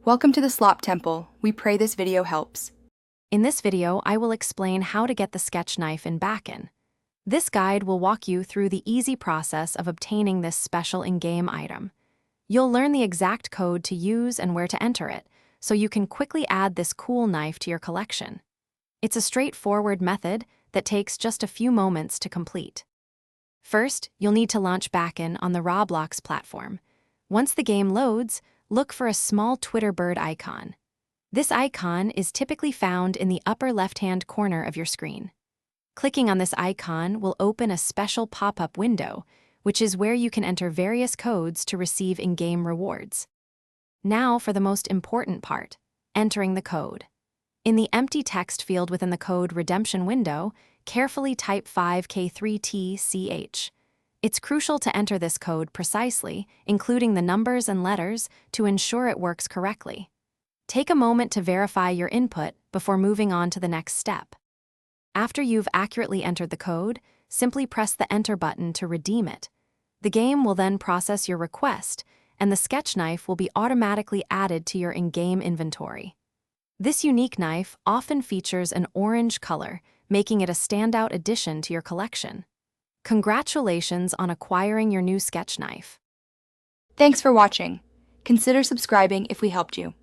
Welcome to the Slop Temple. We pray this video helps. In this video, I will explain how to get the sketch knife in Bakon. This guide will walk you through the easy process of obtaining this special in-game item. You'll learn the exact code to use and where to enter it, so you can quickly add this cool knife to your collection. It's a straightforward method that takes just a few moments to complete. First, you'll need to launch Bakon on the Roblox platform. Once the game loads, look for a small Twitter bird icon. This icon is typically found in the upper left-hand corner of your screen. Clicking on this icon will open a special pop-up window, which is where you can enter various codes to receive in-game rewards. Now for the most important part, entering the code. In the empty text field within the code redemption window, carefully type 5K3TCH. It's crucial to enter this code precisely, including the numbers and letters, to ensure it works correctly. Take a moment to verify your input before moving on to the next step. After you've accurately entered the code, simply press the Enter button to redeem it. The game will then process your request, and the sketch knife will be automatically added to your in-game inventory. This unique knife often features an orange color, making it a standout addition to your collection. Congratulations on acquiring your new sketch knife. Thanks for watching. Consider subscribing if we helped you.